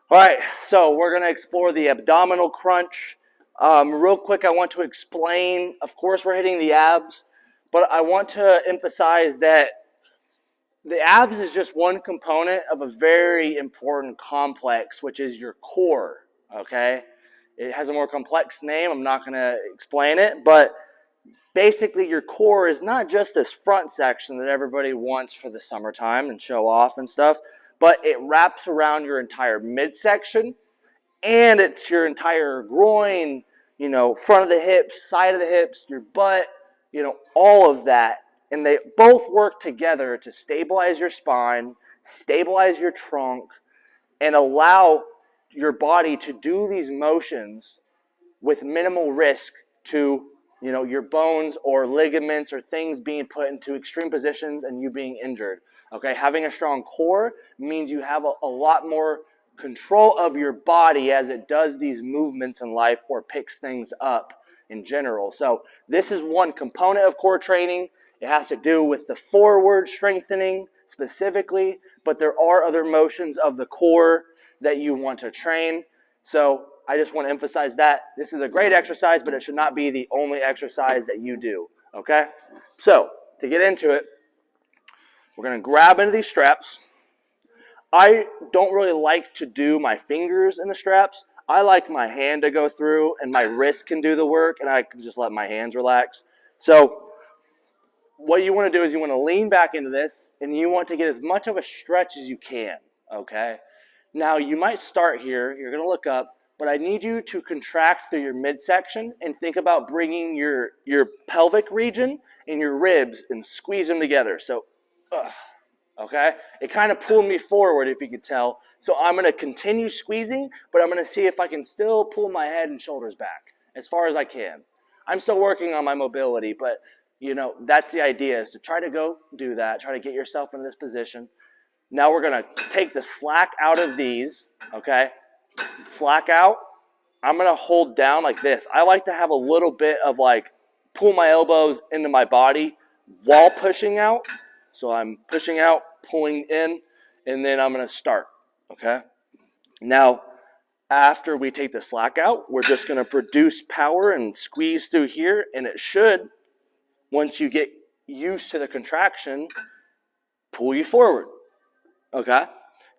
All right, so we're going to explore the abdominal crunch. Real quick, I want to explain, of course, we're hitting the abs, but I want to emphasize that the abs is just one component of a very important complex, which is your core, okay? It has a more complex name. I'm not going to explain it, but basically your core is not just this front section that everybody wants for the summertime and show off and stuff, but it wraps around your entire midsection, and it's your entire groin, front of the hips, side of the hips, your butt, all of that. And they both work together to stabilize your spine, stabilize your trunk, and allow your body to do these motions with minimal risk to, your bones or ligaments or things being put into extreme positions and you being injured. Okay, having a strong core means you have a lot more control of your body as it does these movements in life or picks things up in general. So this is one component of core training. It has to do with the forward strengthening specifically, but there are other motions of the core that you want to train. So I just want to emphasize that this is a great exercise, but it should not be the only exercise that you do, okay? So to get into it, we're going to grab into these straps. I don't really like to do my fingers in the straps. I like my hand to go through and my wrist can do the work and I can just let my hands relax. So what you want to do is you want to lean back into this and you want to get as much of a stretch as you can, okay? Now you might start here, you're going to look up, but I need you to contract through your midsection and think about bringing your pelvic region and your ribs and squeeze them together. So, okay? It kind of pulled me forward, if you could tell. So I'm going to continue squeezing, but I'm going to see if I can still pull my head and shoulders back as far as I can. I'm still working on my mobility, but that's the idea, is to try to go do that, try to get yourself into this position. Now we're going to take the slack out of these, okay? Slack out. I'm going to hold down like this. I like to have a little bit of pull my elbows into my body while pushing out. So I'm pushing out, pulling in, and then I'm going to start, okay? Now, after we take the slack out, we're just going to produce power and squeeze through here, and it should, once you get used to the contraction, pull you forward, okay?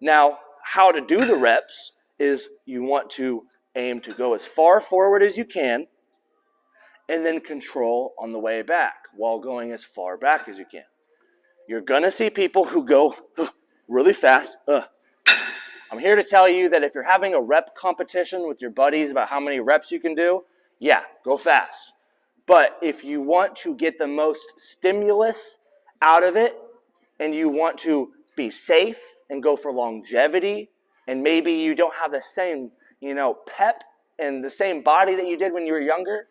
Now, how to do the reps is you want to aim to go as far forward as you can and then control on the way back while going as far back as you can. You're going to see people who go really fast. I'm here to tell you that if you're having a rep competition with your buddies about how many reps you can do, yeah, go fast. But if you want to get the most stimulus out of it and you want to be safe and go for longevity, and maybe you don't have the same, pep and the same body that you did when you were younger,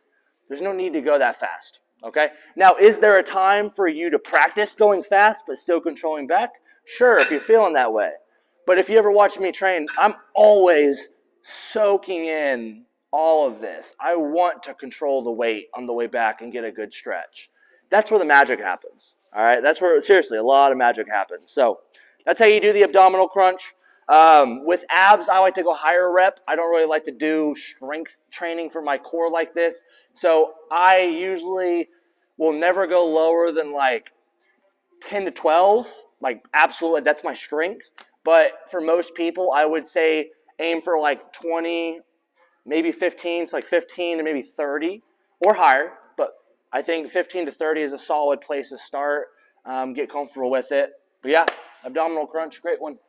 there's no need to go that fast, okay? Now, is there a time for you to practice going fast but still controlling back? Sure, if you're feeling that way. But if you ever watch me train, I'm always soaking in all of this. I want to control the weight on the way back and get a good stretch. That's where the magic happens, all right? That's where, seriously, a lot of magic happens. So that's how you do the abdominal crunch. With abs, I like to go higher rep. I don't really like to do strength training for my core like this. So I usually will never go lower than 10 to 12. Absolutely, that's my strength. But for most people, I would say aim for 20, maybe 15. It's 15 to maybe 30 or higher. But I think 15 to 30 is a solid place to start. Get comfortable with it. But yeah, abdominal crunch, great one.